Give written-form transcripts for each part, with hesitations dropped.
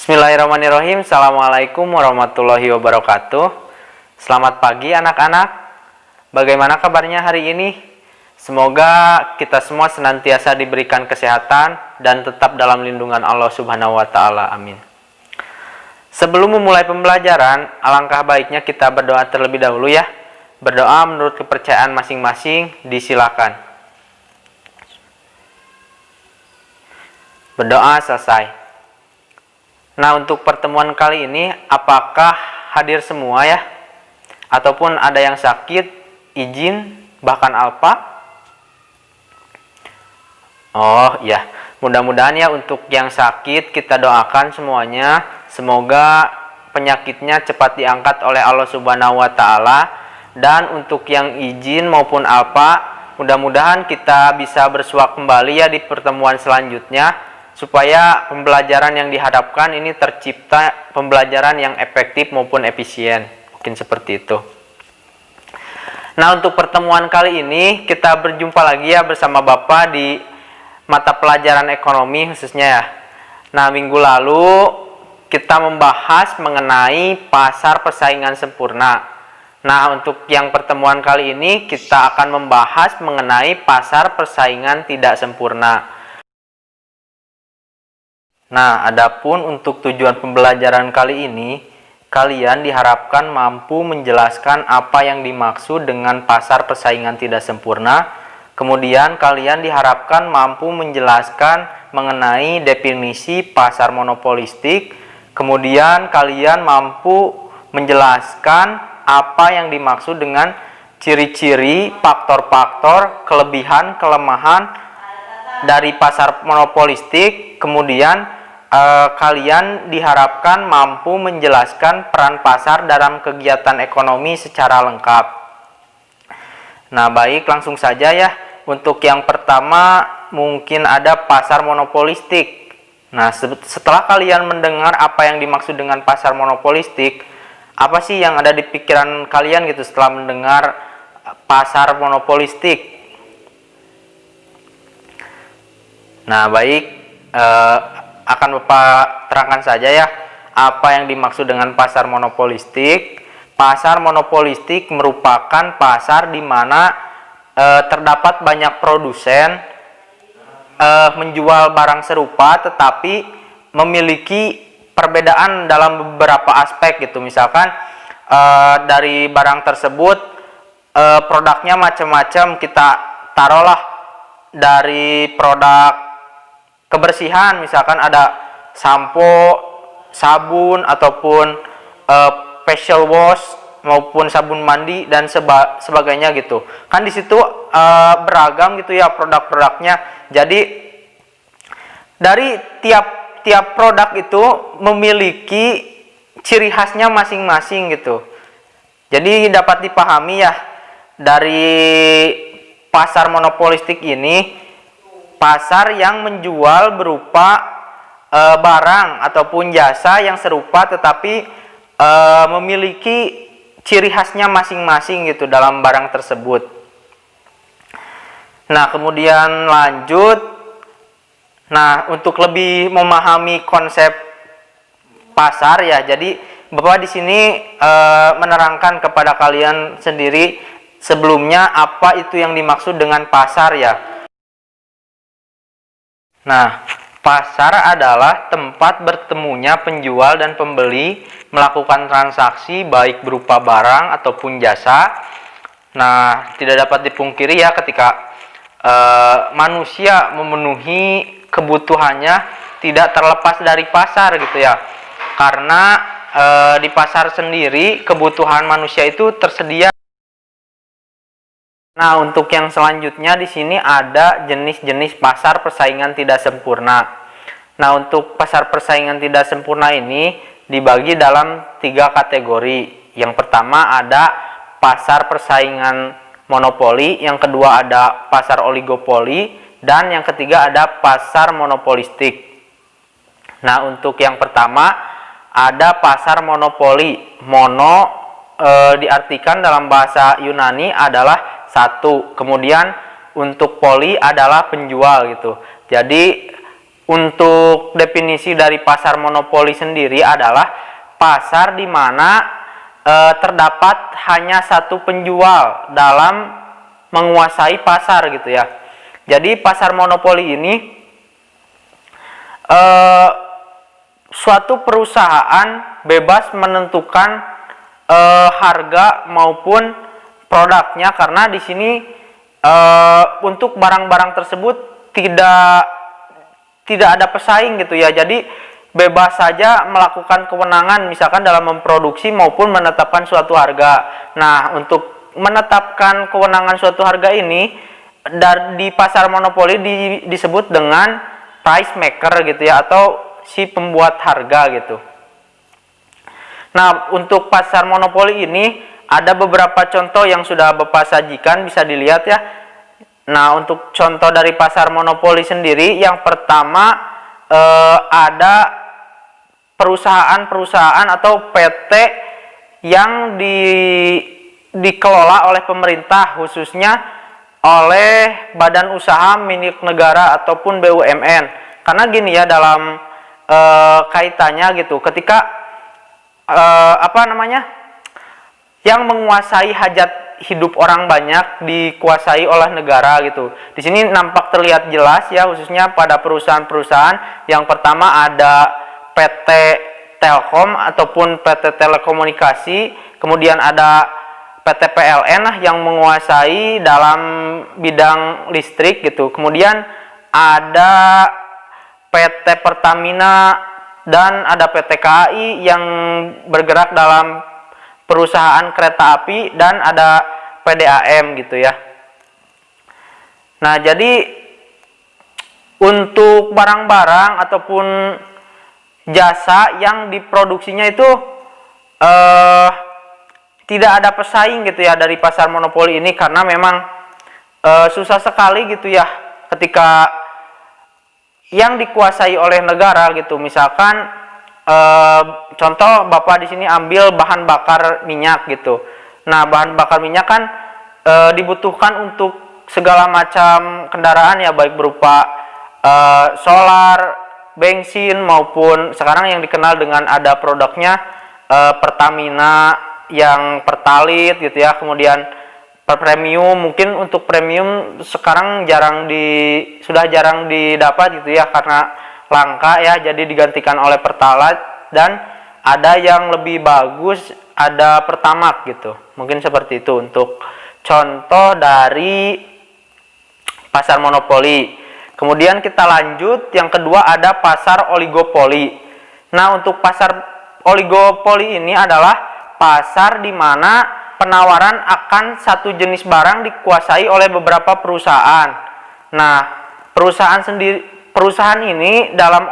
Bismillahirrahmanirrahim. Assalamualaikum warahmatullahi wabarakatuh. Selamat pagi anak-anak. Bagaimana kabarnya hari ini? Semoga kita semua senantiasa diberikan kesehatan dan tetap dalam lindungan Allah Subhanahu wa Ta'ala. Amin. Sebelum memulai pembelajaran, alangkah baiknya kita berdoa terlebih dahulu ya. Berdoa menurut kepercayaan masing-masing, disilakan. Berdoa selesai. Nah, untuk pertemuan kali ini, apakah hadir semua ya? Ataupun ada yang sakit, izin, bahkan alpa? Oh ya, mudah-mudahan ya untuk yang sakit kita doakan semuanya. Semoga penyakitnya cepat diangkat oleh Allah Subhanahu wa Ta'ala. Dan untuk yang izin maupun alpa, mudah-mudahan kita bisa bersua kembali ya di pertemuan selanjutnya, supaya pembelajaran yang dihadapkan ini tercipta pembelajaran yang efektif maupun efisien. Mungkin seperti itu. Nah, untuk pertemuan kali ini kita berjumpa lagi ya bersama Bapak di mata pelajaran ekonomi khususnya ya. Nah, minggu lalu kita membahas mengenai pasar persaingan sempurna. Nah, untuk yang pertemuan kali ini kita akan membahas mengenai pasar persaingan tidak sempurna. Nah, adapun untuk tujuan pembelajaran kali ini, kalian diharapkan mampu menjelaskan apa yang dimaksud dengan pasar persaingan tidak sempurna. Kemudian kalian diharapkan mampu menjelaskan mengenai definisi pasar monopolistik. Kemudian kalian mampu menjelaskan apa yang dimaksud dengan ciri-ciri, faktor-faktor, kelebihan, kelemahan dari pasar monopolistik. Kemudian kalian diharapkan mampu menjelaskan peran pasar dalam kegiatan ekonomi secara lengkap. Nah, baik, langsung saja ya. Untuk yang pertama mungkin ada pasar monopolistik. Nah, setelah kalian mendengar apa yang dimaksud dengan pasar monopolistik, apa sih yang ada di pikiran kalian gitu setelah mendengar pasar monopolistik? Nah, baik, akan Bapak terangkan saja ya apa yang dimaksud dengan pasar monopolistik. Pasar monopolistik merupakan pasar di mana terdapat banyak produsen menjual barang serupa tetapi memiliki perbedaan dalam beberapa aspek gitu. Misalkan dari barang tersebut produknya macam-macam, kita taruhlah dari produk kebersihan, misalkan ada sampo, sabun, ataupun facial wash maupun sabun mandi dan sebagainya gitu. Kan di situ beragam gitu ya produk-produknya. Jadi dari tiap produk itu memiliki ciri khasnya masing-masing gitu. Jadi dapat dipahami ya dari pasar monopolistik ini, pasar yang menjual berupa barang ataupun jasa yang serupa tetapi memiliki ciri khasnya masing-masing gitu dalam barang tersebut. Nah, kemudian lanjut. Nah, untuk lebih memahami konsep pasar ya, jadi Bapak di sini menerangkan kepada kalian sendiri sebelumnya apa itu yang dimaksud dengan pasar ya. Nah, pasar adalah tempat bertemunya penjual dan pembeli melakukan transaksi baik berupa barang ataupun jasa. Nah, tidak dapat dipungkiri ya ketika manusia memenuhi kebutuhannya tidak terlepas dari pasar gitu ya. Karena di pasar sendiri kebutuhan manusia itu tersedia. Nah, untuk yang selanjutnya di sini ada jenis-jenis pasar persaingan tidak sempurna. Nah, untuk pasar persaingan tidak sempurna ini dibagi dalam 3 kategori. Yang pertama ada pasar persaingan monopoli, yang kedua ada pasar oligopoli, dan yang ketiga ada pasar monopolistik. Nah, untuk yang pertama ada pasar monopoli. Mono diartikan dalam bahasa Yunani adalah satu, kemudian untuk poli adalah penjual gitu. Jadi Untuk definisi dari pasar monopoli sendiri adalah pasar di mana terdapat hanya satu penjual dalam menguasai pasar gitu ya. Jadi pasar monopoli ini suatu perusahaan bebas menentukan harga maupun produknya, karena di sini untuk barang-barang tersebut tidak ada pesaing gitu ya. Jadi bebas saja melakukan kewenangan misalkan dalam memproduksi maupun menetapkan suatu harga. Nah, untuk menetapkan kewenangan suatu harga ini di pasar monopoli disebut dengan price maker gitu ya, atau si pembuat harga gitu. Nah, untuk pasar monopoli ini ada beberapa contoh yang sudah Bapak sajikan, bisa dilihat ya. Nah, untuk contoh dari pasar monopoli sendiri, yang pertama ada perusahaan-perusahaan atau PT yang dikelola oleh pemerintah, khususnya oleh badan usaha milik negara ataupun BUMN. Karena gini ya, dalam kaitannya gitu, ketika yang menguasai hajat hidup orang banyak dikuasai oleh negara gitu. Di sini nampak terlihat jelas ya, khususnya pada perusahaan-perusahaan. Yang pertama ada PT Telkom ataupun PT Telekomunikasi, kemudian ada PT PLN yang menguasai dalam bidang listrik gitu. Kemudian ada PT Pertamina dan ada PT KAI yang bergerak dalam perusahaan kereta api, dan ada PDAM gitu ya. Nah, jadi untuk barang-barang ataupun jasa yang diproduksinya itu tidak ada pesaing gitu ya dari pasar monopoli ini, karena memang susah sekali gitu ya ketika yang dikuasai oleh negara gitu. Misalkan contoh Bapak di sini ambil bahan bakar minyak gitu. Nah, bahan bakar minyak kan dibutuhkan untuk segala macam kendaraan ya, baik berupa solar, bensin, maupun sekarang yang dikenal dengan ada produknya Pertamina yang Pertalite gitu ya. Kemudian premium, mungkin untuk premium sekarang sudah jarang didapat gitu ya, karena langka ya, jadi digantikan oleh Pertalite, dan ada yang lebih bagus, ada Pertamax gitu. Mungkin seperti itu untuk contoh dari pasar monopoli. Kemudian kita lanjut, yang kedua ada pasar oligopoli. Nah, untuk pasar oligopoli ini adalah pasar di mana penawaran akan satu jenis barang dikuasai oleh beberapa perusahaan. Nah, perusahaan ini dalam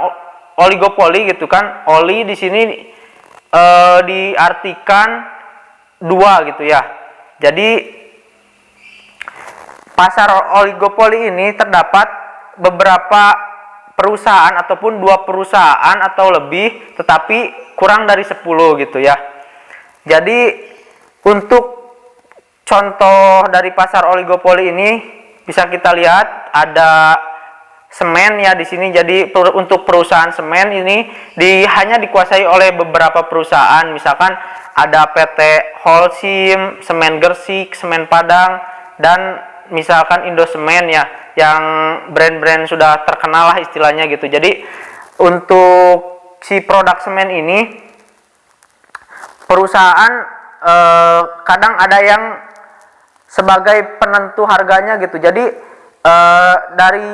oligopoli gitu kan, oli di sini diartikan dua gitu ya. Jadi pasar oligopoli ini terdapat beberapa perusahaan ataupun dua perusahaan atau lebih, tetapi kurang dari 10 gitu ya. Jadi untuk contoh dari pasar oligopoli ini bisa kita lihat ada semen ya di sini. Jadi untuk perusahaan semen ini hanya dikuasai oleh beberapa perusahaan. Misalkan ada PT Holcim, Semen Gersik, Semen Padang, dan misalkan Indosemen ya, yang brand-brand sudah terkenal lah istilahnya gitu. Jadi untuk si produk semen ini perusahaan kadang ada yang sebagai penentu harganya gitu. Jadi dari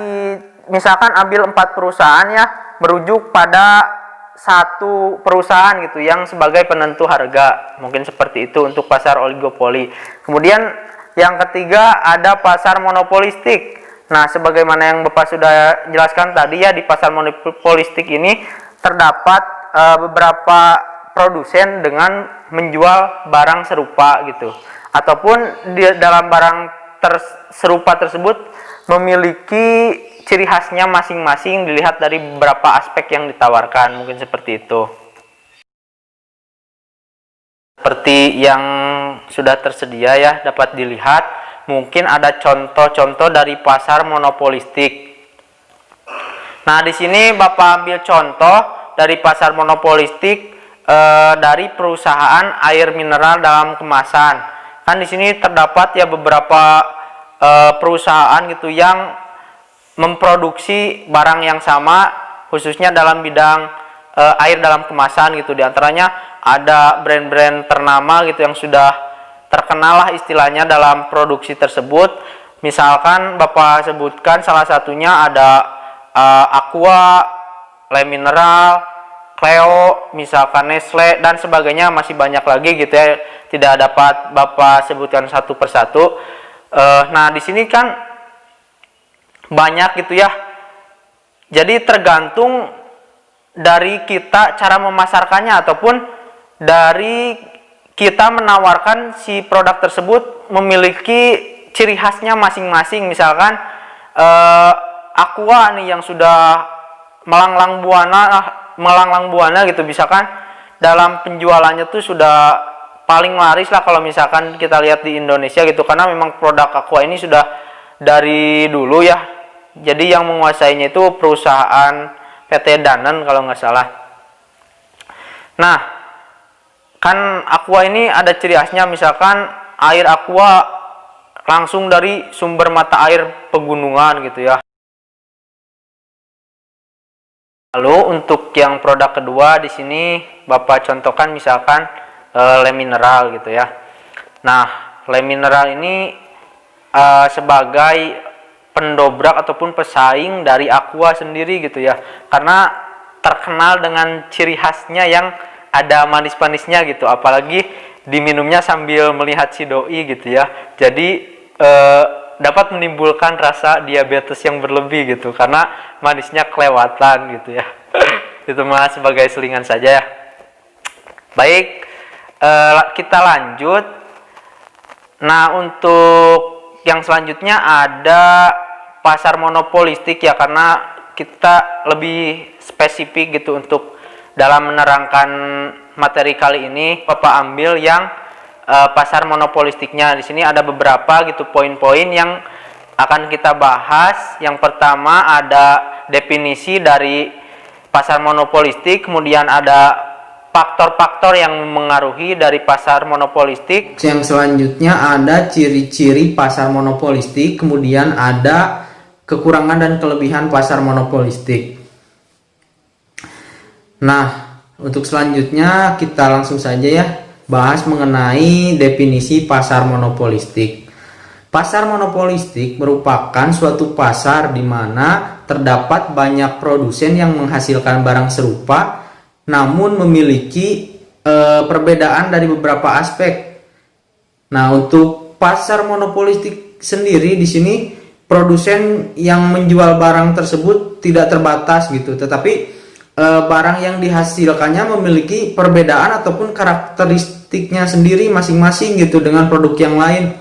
misalkan ambil 4 perusahaan ya, merujuk pada satu perusahaan gitu yang sebagai penentu harga. Mungkin seperti itu untuk pasar oligopoli. Kemudian yang ketiga ada pasar monopolistik. Nah, sebagaimana yang Bapak sudah jelaskan tadi ya, di pasar monopolistik ini terdapat beberapa produsen dengan menjual barang serupa gitu, ataupun di dalam barang serupa tersebut memiliki ciri khasnya masing-masing dilihat dari beberapa aspek yang ditawarkan. Mungkin seperti itu. Seperti yang sudah tersedia ya, dapat dilihat. Mungkin ada contoh-contoh dari pasar monopolistik. Nah, di sini Bapak ambil contoh dari pasar monopolistik dari perusahaan air mineral dalam kemasan. Kan di sini terdapat ya beberapa perusahaan gitu yang memproduksi barang yang sama, khususnya dalam bidang air dalam kemasan gitu. Di antaranya ada brand-brand ternama gitu yang sudah terkenal lah istilahnya dalam produksi tersebut. Misalkan Bapak sebutkan salah satunya ada Aqua, Le Mineral, Cleo, misalkan Nestle dan sebagainya, masih banyak lagi gitu ya. Tidak dapat Bapak sebutkan satu persatu. Nah, di sini kan banyak gitu ya. Jadi tergantung dari kita cara memasarkannya ataupun dari kita menawarkan si produk tersebut memiliki ciri khasnya masing-masing. Misalkan Aqua nih yang sudah melanglang buana gitu, misalkan dalam penjualannya tuh sudah paling laris lah kalau misalkan kita lihat di Indonesia gitu, karena memang produk Aqua ini sudah dari dulu ya. Jadi yang menguasainya itu perusahaan PT Danone kalau nggak salah. Nah, kan Aqua ini ada ciri khasnya, misalkan air Aqua langsung dari sumber mata air pegunungan gitu ya. Lalu untuk yang produk kedua di sini Bapak contohkan misalkan Le Mineral gitu ya. Nah, Le Mineral ini sebagai pendobrak ataupun pesaing dari Aqua sendiri gitu ya, karena terkenal dengan ciri khasnya yang ada manis-manisnya gitu, apalagi diminumnya sambil melihat si doi gitu ya. Jadi dapat menimbulkan rasa diabetes yang berlebih gitu, karena manisnya kelewatan gitu ya. Itu mah sebagai selingan saja ya. Baik, kita lanjut. Nah, untuk yang selanjutnya ada pasar monopolistik ya, karena kita lebih spesifik gitu untuk dalam menerangkan materi kali ini. Bapak ambil yang pasar monopolistiknya. Di sini ada beberapa gitu poin-poin yang akan kita bahas. Yang pertama ada definisi dari pasar monopolistik, kemudian ada faktor-faktor yang mempengaruhi dari pasar monopolistik. Yang selanjutnya ada ciri-ciri pasar monopolistik, kemudian ada kekurangan dan kelebihan pasar monopolistik. Nah, untuk selanjutnya kita langsung saja ya bahas mengenai definisi pasar monopolistik. Pasar monopolistik merupakan suatu pasar di mana terdapat banyak produsen yang menghasilkan barang serupa namun memiliki perbedaan dari beberapa aspek. Nah, untuk pasar monopolistik sendiri di sini produsen yang menjual barang tersebut tidak terbatas gitu, tetapi barang yang dihasilkannya memiliki perbedaan ataupun karakteristiknya sendiri masing-masing gitu dengan produk yang lain.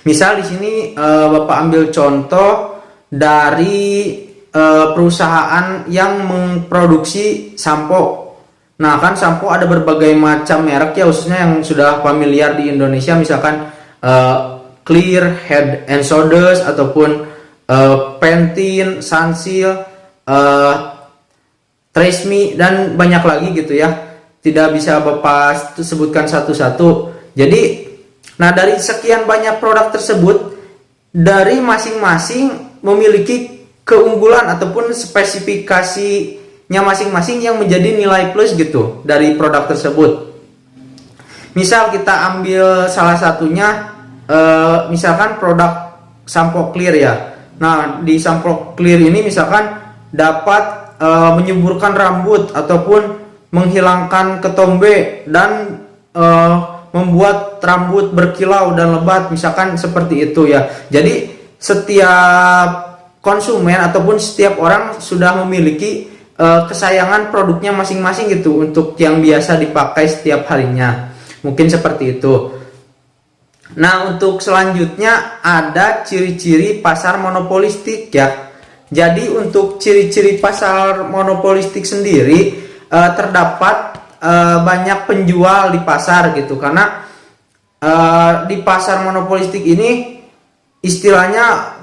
Misal di sini Bapak ambil contoh dari perusahaan yang memproduksi sampo. Nah, kan sampo ada berbagai macam merek ya, khususnya yang sudah familiar di Indonesia, misalkan Clear, Head and Shoulders ataupun Pantene, Sunsilk, Tresemme dan banyak lagi gitu ya. Tidak bisa Bapak sebutkan satu-satu. Jadi, nah dari sekian banyak produk tersebut, dari masing-masing memiliki keunggulan ataupun spesifikasinya masing-masing yang menjadi nilai plus gitu dari produk tersebut. Misal kita ambil salah satunya, misalkan produk sampo Clear ya. Nah, di sampo Clear ini misalkan dapat menyuburkan rambut ataupun menghilangkan ketombe dan membuat rambut berkilau dan lebat, misalkan seperti itu ya. Jadi setiap konsumen ataupun setiap orang sudah memiliki kesayangan produknya masing-masing gitu untuk yang biasa dipakai setiap harinya. Mungkin seperti itu. Nah, untuk selanjutnya ada ciri-ciri pasar monopolistik ya. Jadi untuk ciri-ciri pasar monopolistik sendiri terdapat banyak penjual di pasar gitu, karena di pasar monopolistik ini istilahnya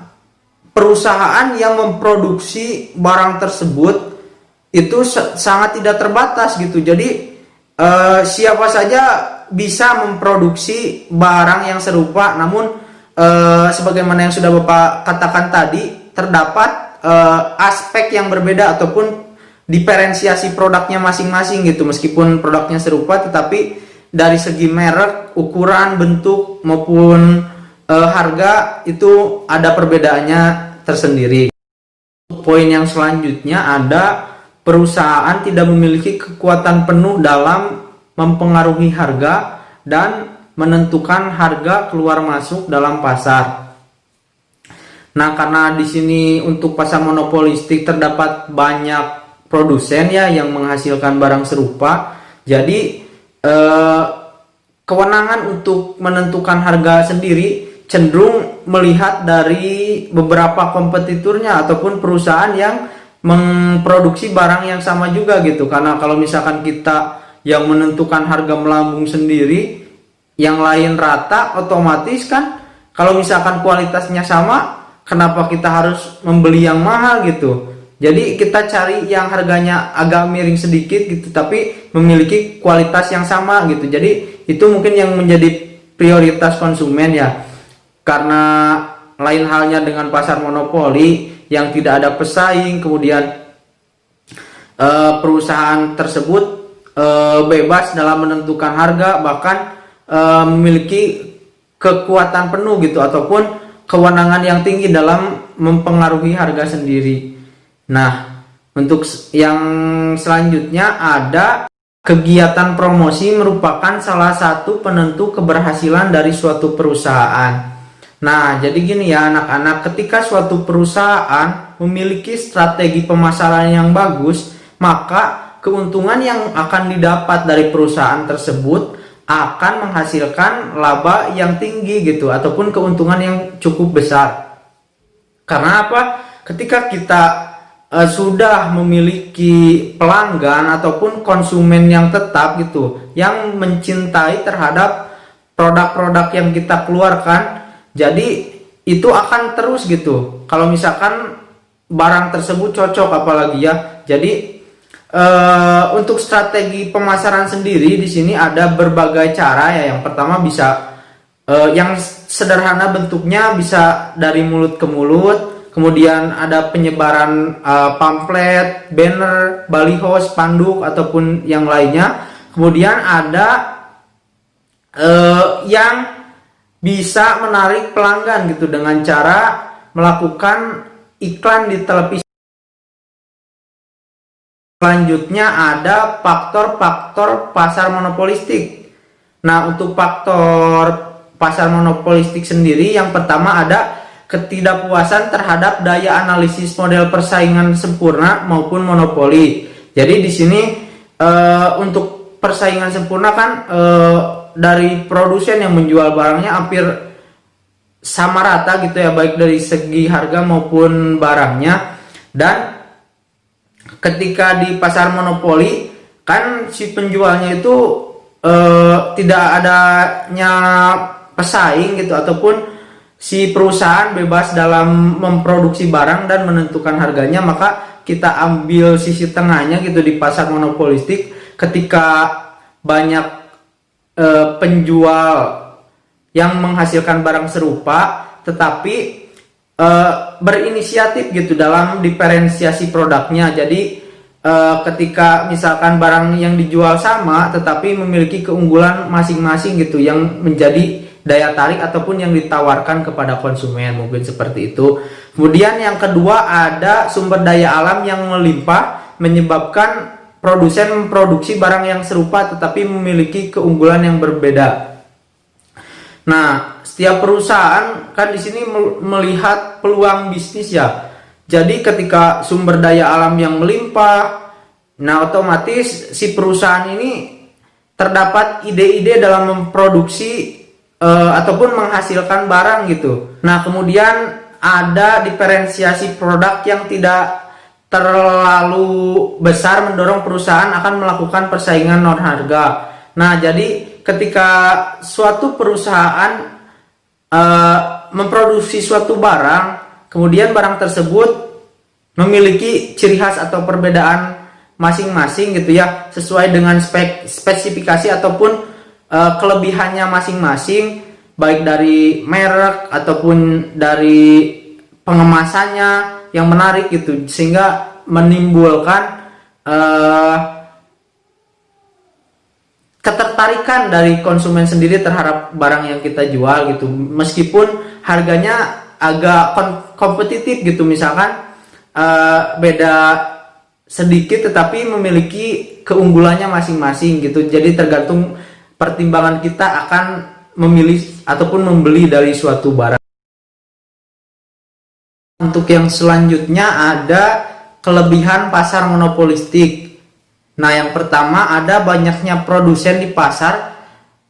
perusahaan yang memproduksi barang tersebut itu sangat tidak terbatas gitu. Jadi siapa saja bisa memproduksi barang yang serupa, namun sebagaimana yang sudah Bapak katakan tadi, terdapat aspek yang berbeda ataupun diferensiasi produknya masing-masing gitu. Meskipun produknya serupa, tetapi dari segi merek, ukuran, bentuk maupun harga itu ada perbedaannya tersendiri. Poin yang selanjutnya ada perusahaan tidak memiliki kekuatan penuh dalam mempengaruhi harga dan menentukan harga keluar masuk dalam pasar. Nah, karena di sini untuk pasar monopolistik terdapat banyak produsen ya yang menghasilkan barang serupa, jadi kewenangan untuk menentukan harga sendiri cenderung melihat dari beberapa kompetitornya ataupun perusahaan yang memproduksi barang yang sama juga gitu. Karena kalau misalkan kita yang menentukan harga melambung sendiri, yang lain rata, otomatis kan kalau misalkan kualitasnya sama, kenapa kita harus membeli yang mahal gitu. Jadi kita cari yang harganya agak miring sedikit gitu, tapi memiliki kualitas yang sama gitu. Jadi itu mungkin yang menjadi prioritas konsumen ya. Karena lain halnya dengan pasar monopoli yang tidak ada pesaing, kemudian perusahaan tersebut bebas dalam menentukan harga, bahkan memiliki kekuatan penuh gitu ataupun kewenangan yang tinggi dalam mempengaruhi harga sendiri. Nah, untuk yang selanjutnya ada kegiatan promosi merupakan salah satu penentu keberhasilan dari suatu perusahaan. Nah, jadi gini ya anak-anak, ketika suatu perusahaan memiliki strategi pemasaran yang bagus, maka keuntungan yang akan didapat dari perusahaan tersebut akan menghasilkan laba yang tinggi gitu, ataupun keuntungan yang cukup besar. Karena apa? Ketika kita sudah memiliki pelanggan ataupun konsumen yang tetap gitu, yang mencintai terhadap produk-produk yang kita keluarkan, jadi itu akan terus gitu. Kalau misalkan barang tersebut cocok apalagi ya. Jadi untuk strategi pemasaran sendiri di sini ada berbagai cara ya. Yang pertama bisa yang sederhana bentuknya bisa dari mulut ke mulut. Kemudian ada penyebaran pamflet, banner, baliho, spanduk ataupun yang lainnya. Kemudian ada yang bisa menarik pelanggan gitu dengan cara melakukan iklan di televisi. Selanjutnya ada faktor-faktor pasar monopolistik. Nah, untuk faktor pasar monopolistik sendiri, yang pertama ada ketidakpuasan terhadap daya analisis model persaingan sempurna maupun monopoli. Jadi di sini untuk persaingan sempurna kan dari produsen yang menjual barangnya hampir sama rata gitu ya, baik dari segi harga maupun barangnya. Dan ketika di pasar monopoli kan si penjualnya itu tidak adanya pesaing gitu, ataupun si perusahaan bebas dalam memproduksi barang dan menentukan harganya, maka kita ambil sisi tengahnya gitu di pasar monopolistik. Ketika banyak penjual yang menghasilkan barang serupa tetapi berinisiatif gitu dalam diferensiasi produknya. Jadi ketika misalkan barang yang dijual sama tetapi memiliki keunggulan masing-masing gitu yang menjadi daya tarik ataupun yang ditawarkan kepada konsumen, mungkin seperti itu. Kemudian yang kedua ada sumber daya alam yang melimpah menyebabkan produsen memproduksi barang yang serupa tetapi memiliki keunggulan yang berbeda. Nah, setiap perusahaan kan di sini melihat peluang bisnis ya. Jadi ketika sumber daya alam yang melimpah, nah otomatis si perusahaan ini terdapat ide-ide dalam memproduksi ataupun menghasilkan barang gitu. Nah, kemudian ada diferensiasi produk yang tidak terlalu besar mendorong perusahaan akan melakukan persaingan non harga. Nah, jadi ketika suatu perusahaan memproduksi suatu barang, kemudian barang tersebut memiliki ciri khas atau perbedaan masing-masing gitu ya, sesuai dengan spesifikasi ataupun kelebihannya masing-masing, baik dari merek ataupun dari pengemasannya yang menarik gitu, sehingga menimbulkan ketertarikan dari konsumen sendiri terhadap barang yang kita jual gitu, meskipun harganya agak kompetitif gitu, misalkan beda sedikit tetapi memiliki keunggulannya masing-masing gitu. Jadi tergantung pertimbangan kita akan memilih ataupun membeli dari suatu barang. Untuk yang selanjutnya ada kelebihan pasar monopolistik. Nah, yang pertama ada banyaknya produsen di pasar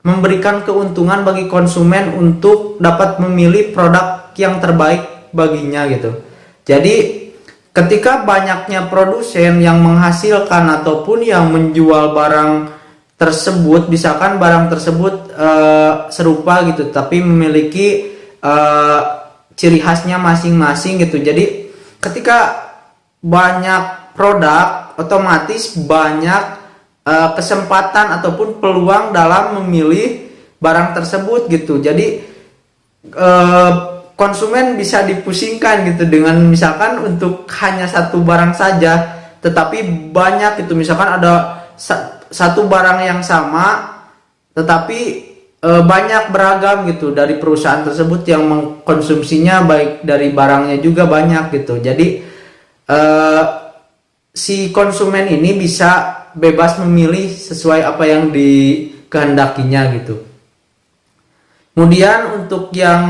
memberikan keuntungan bagi konsumen untuk dapat memilih produk yang terbaik baginya gitu. Jadi ketika banyaknya produsen yang menghasilkan ataupun yang menjual barang tersebut, misalkan barang tersebut serupa gitu tapi memiliki ciri khasnya masing-masing gitu. Jadi ketika banyak produk, otomatis banyak kesempatan ataupun peluang dalam memilih barang tersebut gitu. Jadi konsumen bisa dipusingkan gitu dengan misalkan untuk hanya satu barang saja, tetapi banyak itu, misalkan ada satu barang yang sama tetapi banyak beragam gitu dari perusahaan tersebut yang mengkonsumsinya, baik dari barangnya juga banyak gitu. Jadi si konsumen ini bisa bebas memilih sesuai apa yang dikehendakinya gitu. Kemudian untuk yang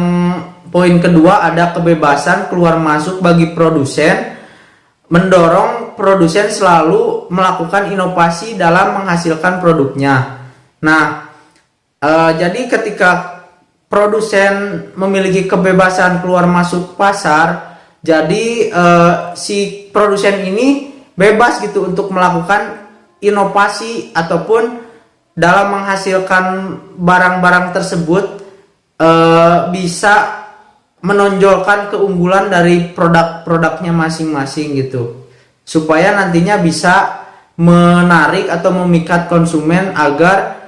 poin kedua ada kebebasan keluar masuk bagi produsen, mendorong produsen selalu melakukan inovasi dalam menghasilkan produknya. Nah, jadi ketika produsen memiliki kebebasan keluar masuk pasar, jadi si produsen ini bebas gitu untuk melakukan inovasi ataupun dalam menghasilkan barang-barang tersebut bisa menonjolkan keunggulan dari produk-produknya masing-masing gitu, supaya nantinya bisa menarik atau memikat konsumen agar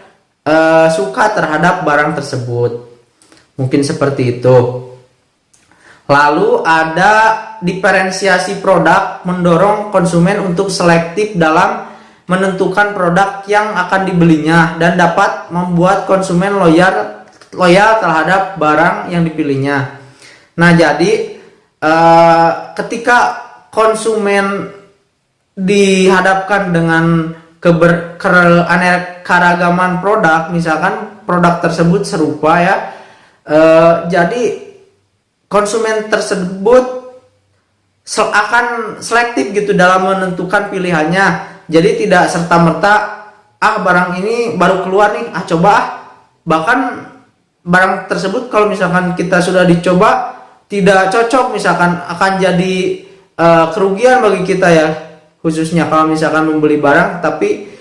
suka terhadap barang tersebut. Mungkin seperti itu. Lalu ada diferensiasi produk, mendorong konsumen untuk selektif dalam menentukan produk yang akan dibelinya dan dapat membuat konsumen loyal terhadap barang yang dipilihnya. Nah, jadi ketika konsumen dihadapkan dengan keanekaragaman produk, misalkan produk tersebut serupa ya, jadi konsumen tersebut akan selektif gitu dalam menentukan pilihannya. Jadi tidak serta-merta barang ini baru keluar nih, coba. Bahkan barang tersebut kalau misalkan kita sudah dicoba tidak cocok, misalkan akan jadi kerugian bagi kita ya, khususnya kalau misalkan membeli barang tapi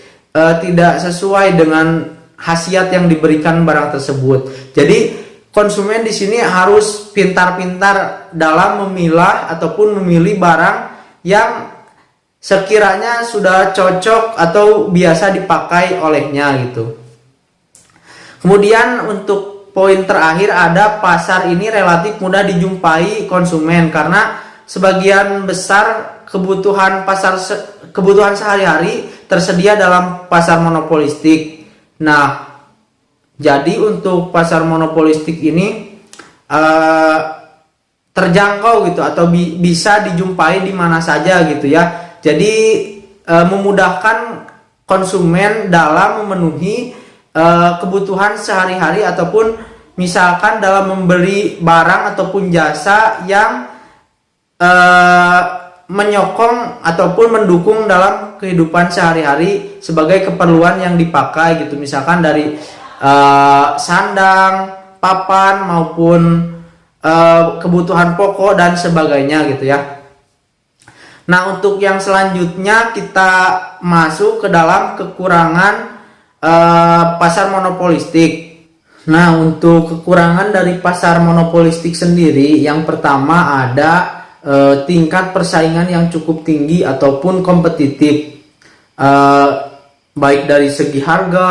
tidak sesuai dengan khasiat yang diberikan barang tersebut. Jadi konsumen di sini harus pintar-pintar dalam memilah ataupun memilih barang yang sekiranya sudah cocok atau biasa dipakai olehnya gitu. Kemudian untuk poin terakhir ada pasar ini relatif mudah dijumpai konsumen karena sebagian besar kebutuhan sehari-hari tersedia dalam pasar monopolistik. Nah, jadi untuk pasar monopolistik ini terjangkau gitu atau bisa dijumpai di mana saja gitu ya. Jadi memudahkan konsumen dalam memenuhi kebutuhan sehari-hari ataupun misalkan dalam membeli barang ataupun jasa yang menyokong ataupun mendukung dalam kehidupan sehari-hari sebagai keperluan yang dipakai gitu, misalkan dari sandang, papan maupun kebutuhan pokok dan sebagainya gitu ya. Nah, untuk yang selanjutnya kita masuk ke dalam kekurangan pasar monopolistik. Nah, untuk kekurangan dari pasar monopolistik sendiri, yang pertama ada tingkat persaingan yang cukup tinggi ataupun kompetitif, eh, baik dari segi harga,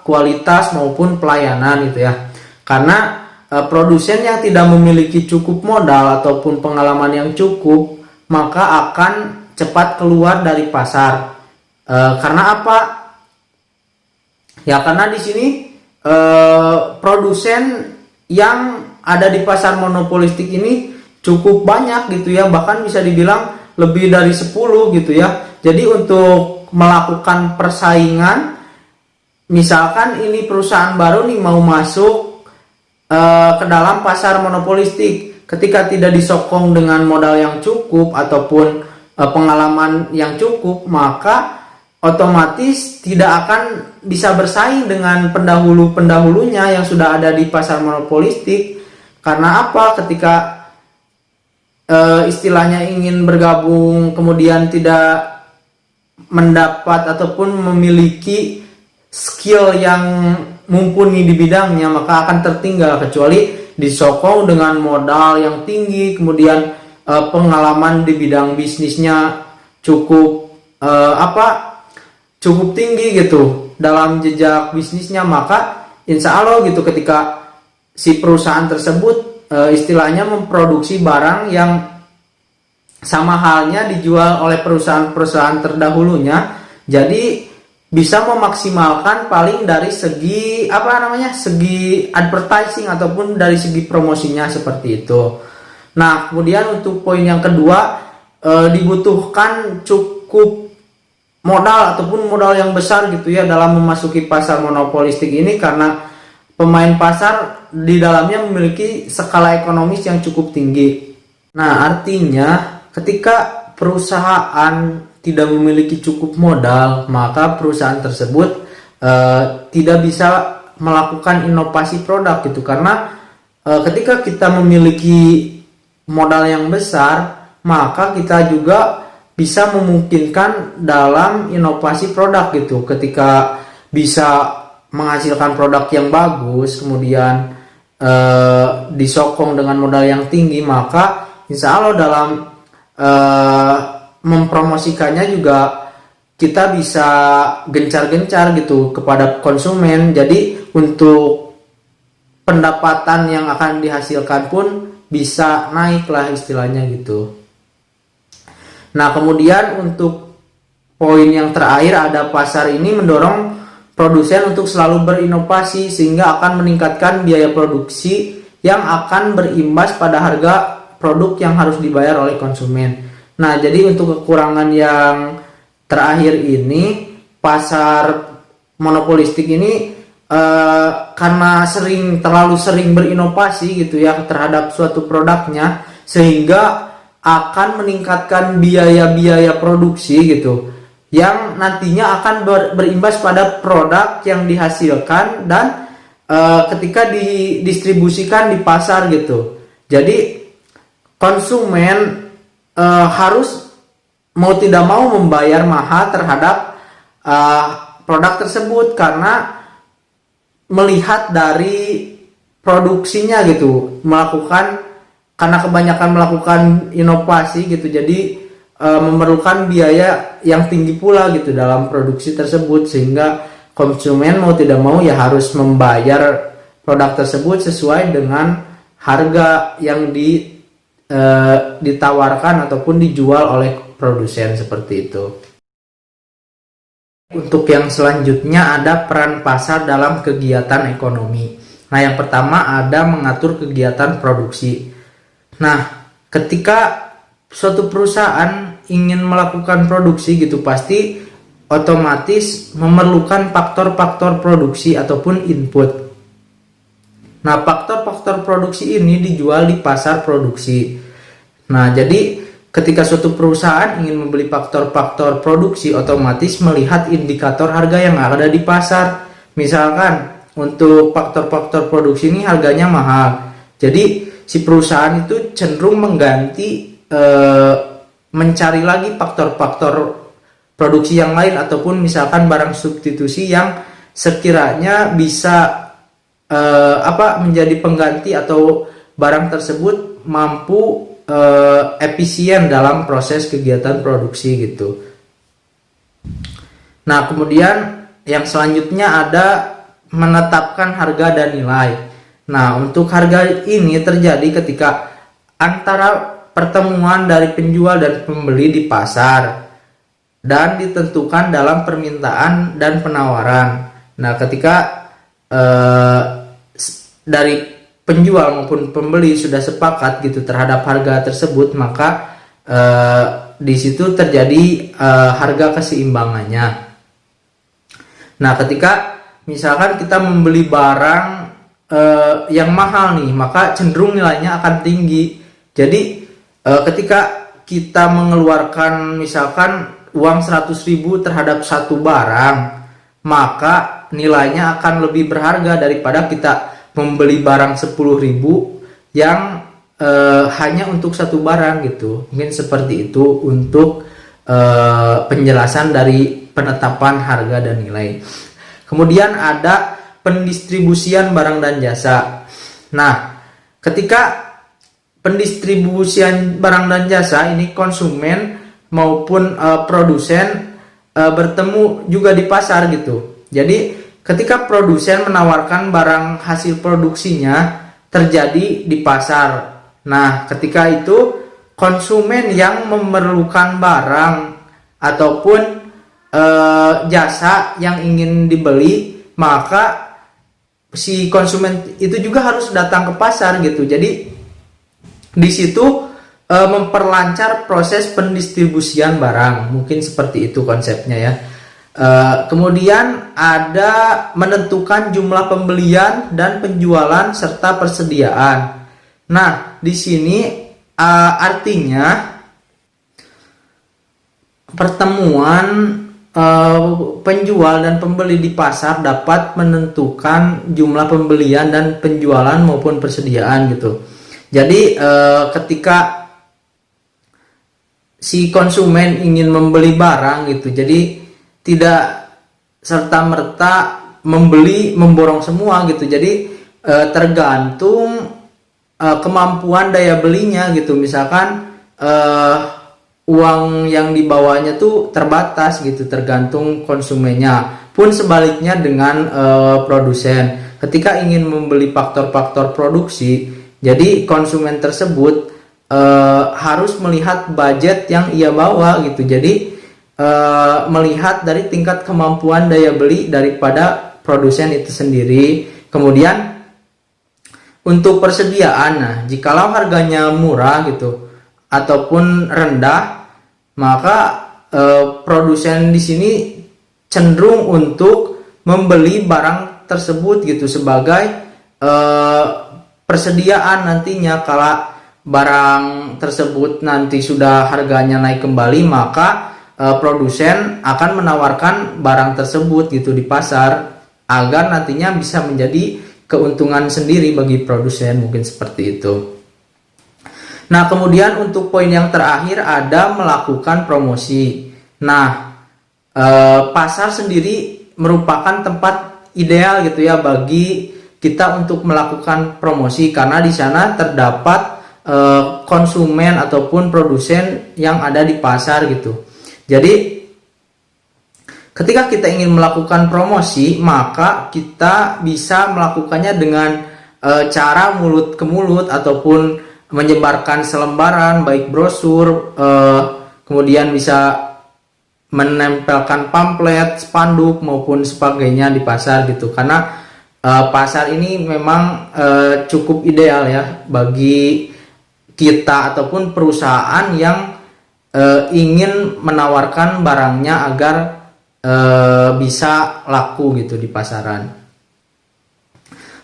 kualitas maupun pelayanan gitu ya. Karena produsen yang tidak memiliki cukup modal ataupun pengalaman yang cukup, maka akan cepat keluar dari pasar. Karena apa? Ya karena di sini produsen yang ada di pasar monopolistik ini cukup banyak gitu ya, bahkan bisa dibilang lebih dari 10 gitu ya. Jadi untuk melakukan persaingan, misalkan ini perusahaan baru nih mau masuk ke dalam pasar monopolistik, ketika tidak disokong dengan modal yang cukup ataupun pengalaman yang cukup, maka otomatis tidak akan bisa bersaing dengan pendahulu-pendahulunya yang sudah ada di pasar monopolistik. Karena apa? Ketika istilahnya ingin bergabung kemudian tidak mendapat ataupun memiliki skill yang mumpuni di bidangnya, maka akan tertinggal, kecuali disokong dengan modal yang tinggi, kemudian pengalaman di bidang bisnisnya cukup cukup tinggi gitu dalam jejak bisnisnya, maka insya Allah gitu ketika si perusahaan tersebut istilahnya memproduksi barang yang sama halnya dijual oleh perusahaan-perusahaan terdahulunya, jadi bisa memaksimalkan paling dari segi segi advertising ataupun dari segi promosinya seperti itu. Nah, kemudian untuk poin yang kedua, dibutuhkan cukup modal ataupun modal yang besar gitu ya dalam memasuki pasar monopolistik ini, karena pemain pasar di dalamnya memiliki skala ekonomis yang cukup tinggi. Nah, artinya ketika perusahaan tidak memiliki cukup modal, maka perusahaan tersebut tidak bisa melakukan inovasi produk gitu, karena ketika kita memiliki modal yang besar, maka kita juga bisa memungkinkan dalam inovasi produk gitu. Ketika bisa menghasilkan produk yang bagus, kemudian disokong dengan modal yang tinggi, maka insya Allah dalam mempromosikannya juga kita bisa gencar-gencar gitu kepada konsumen. Jadi untuk pendapatan yang akan dihasilkan pun bisa naik lah istilahnya gitu. Nah, kemudian untuk poin yang terakhir ada pasar ini mendorong produsen untuk selalu berinovasi sehingga akan meningkatkan biaya produksi yang akan berimbas pada harga produk yang harus dibayar oleh konsumen. Nah, jadi untuk kekurangan yang terakhir ini, pasar monopolistik ini karena terlalu sering berinovasi gitu ya terhadap suatu produknya, sehingga akan meningkatkan biaya-biaya produksi gitu, yang nantinya akan berimbas pada produk yang dihasilkan dan ketika didistribusikan di pasar gitu. Jadi konsumen harus mau tidak mau membayar mahal terhadap produk tersebut karena melihat dari produksinya gitu, karena kebanyakan melakukan inovasi gitu, jadi memerlukan biaya yang tinggi pula gitu dalam produksi tersebut, sehingga konsumen mau tidak mau ya harus membayar produk tersebut sesuai dengan harga yang ditawarkan ataupun dijual oleh produsen seperti itu. Untuk yang selanjutnya ada peran pasar dalam kegiatan ekonomi. Nah, yang pertama ada mengatur kegiatan produksi. Nah, ketika suatu perusahaan ingin melakukan produksi gitu, pasti otomatis memerlukan faktor-faktor produksi ataupun input. Nah, faktor-faktor produksi ini dijual di pasar produksi. Nah, jadi ketika suatu perusahaan ingin membeli faktor-faktor produksi, otomatis melihat indikator harga yang ada di pasar. Misalkan untuk faktor-faktor produksi ini harganya mahal, jadi si perusahaan itu cenderung mengganti, mencari lagi faktor-faktor produksi yang lain ataupun misalkan barang substitusi yang sekiranya bisa menjadi pengganti atau barang tersebut mampu efisien dalam proses kegiatan produksi gitu. Nah, kemudian yang selanjutnya ada menetapkan harga dan nilai. Nah, untuk harga ini terjadi ketika antara pertemuan dari penjual dan pembeli di pasar dan ditentukan dalam permintaan dan penawaran. Nah, ketika dari penjual maupun pembeli sudah sepakat gitu terhadap harga tersebut, maka di situ terjadi harga keseimbangannya. Nah, ketika misalkan kita membeli barang yang mahal nih, maka cenderung nilainya akan tinggi. Jadi ketika kita mengeluarkan misalkan uang 100.000 terhadap satu barang, maka nilainya akan lebih berharga daripada kita membeli barang 10.000 yang hanya untuk satu barang gitu. Mungkin seperti itu untuk penjelasan dari penetapan harga dan nilai. Kemudian ada pendistribusian barang dan jasa. Nah, ketika pendistribusian barang dan jasa ini konsumen maupun produsen bertemu juga di pasar gitu. Jadi ketika produsen menawarkan barang hasil produksinya terjadi di pasar. Nah, ketika itu konsumen yang memerlukan barang ataupun jasa yang ingin dibeli, maka si konsumen itu juga harus datang ke pasar gitu. Jadi di situ memperlancar proses pendistribusian barang, mungkin seperti itu konsepnya ya. Kemudian ada menentukan jumlah pembelian dan penjualan serta persediaan. Nah, di sini artinya pertemuan penjual dan pembeli di pasar dapat menentukan jumlah pembelian dan penjualan maupun persediaan gitu. Jadi ketika si konsumen ingin membeli barang gitu, jadi tidak serta-merta memborong semua gitu. Jadi tergantung kemampuan daya belinya gitu. Misalkan uang yang dibawanya tuh terbatas gitu, tergantung konsumennya. Pun sebaliknya dengan produsen, ketika ingin membeli faktor-faktor produksi, jadi konsumen tersebut harus melihat budget yang ia bawa gitu. Jadi melihat dari tingkat kemampuan daya beli daripada produsen itu sendiri. Kemudian untuk persediaan, nah jikalau harganya murah gitu ataupun rendah, maka produsen di sini cenderung untuk membeli barang tersebut gitu sebagai persediaan nantinya. Kalau barang tersebut nanti sudah harganya naik kembali, maka produsen akan menawarkan barang tersebut gitu di pasar agar nantinya bisa menjadi keuntungan sendiri bagi produsen, mungkin seperti itu. Nah, kemudian untuk poin yang terakhir ada melakukan promosi. Nah, pasar sendiri merupakan tempat ideal gitu ya bagi kita untuk melakukan promosi, karena di sana terdapat konsumen ataupun produsen yang ada di pasar gitu. Jadi ketika kita ingin melakukan promosi, maka kita bisa melakukannya dengan cara mulut ke mulut ataupun menyebarkan selembaran baik brosur, kemudian bisa menempelkan pamflet, spanduk maupun sebagainya di pasar gitu. Karena pasar ini memang cukup ideal ya bagi kita ataupun perusahaan yang ingin menawarkan barangnya agar bisa laku gitu di pasaran.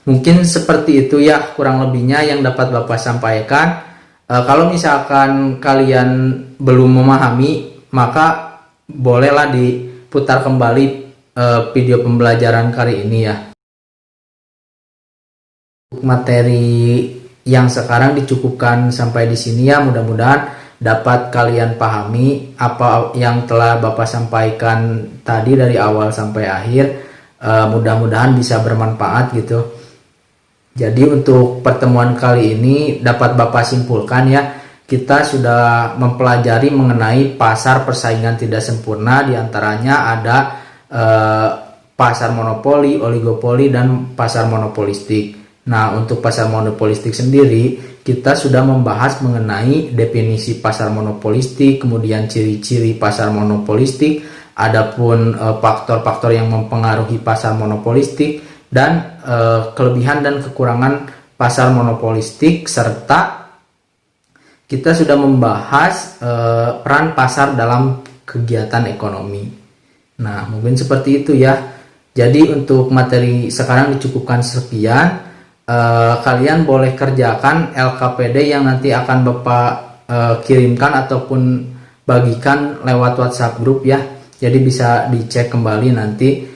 Mungkin seperti itu ya kurang lebihnya yang dapat Bapak sampaikan. Kalau misalkan kalian belum memahami, maka bolehlah diputar kembali video pembelajaran kali ini ya. Materi yang sekarang dicukupkan sampai di sini ya, mudah-mudahan dapat kalian pahami apa yang telah Bapak sampaikan tadi dari awal sampai akhir. Mudah-mudahan bisa bermanfaat gitu. Jadi untuk pertemuan kali ini dapat Bapak simpulkan ya, kita sudah mempelajari mengenai pasar persaingan tidak sempurna, diantaranya ada pasar monopoli, oligopoli, dan pasar monopolistik. Nah, untuk pasar monopolistik sendiri, kita sudah membahas mengenai definisi pasar monopolistik, kemudian ciri-ciri pasar monopolistik, adapun faktor-faktor yang mempengaruhi pasar monopolistik, dan kelebihan dan kekurangan pasar monopolistik, serta kita sudah membahas peran pasar dalam kegiatan ekonomi. Nah, mungkin seperti itu ya. Jadi untuk materi sekarang dicukupkan sekian. Kalian boleh kerjakan LKPD yang nanti akan Bapak kirimkan ataupun bagikan lewat WhatsApp grup ya. Jadi bisa dicek kembali nanti.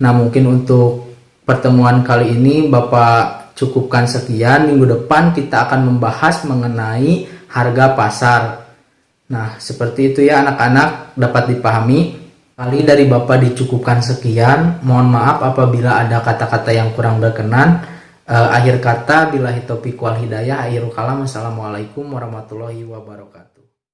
Nah, mungkin untuk pertemuan kali ini Bapak cukupkan sekian. Minggu depan kita akan membahas mengenai harga pasar. Nah, seperti itu ya anak-anak, dapat dipahami. Kali dari Bapak dicukupkan sekian. Mohon maaf apabila ada kata-kata yang kurang berkenan. Akhir kata, billahi taufiq wal hidayah. Akhirul kalam. Assalamualaikum warahmatullahi wabarakatuh.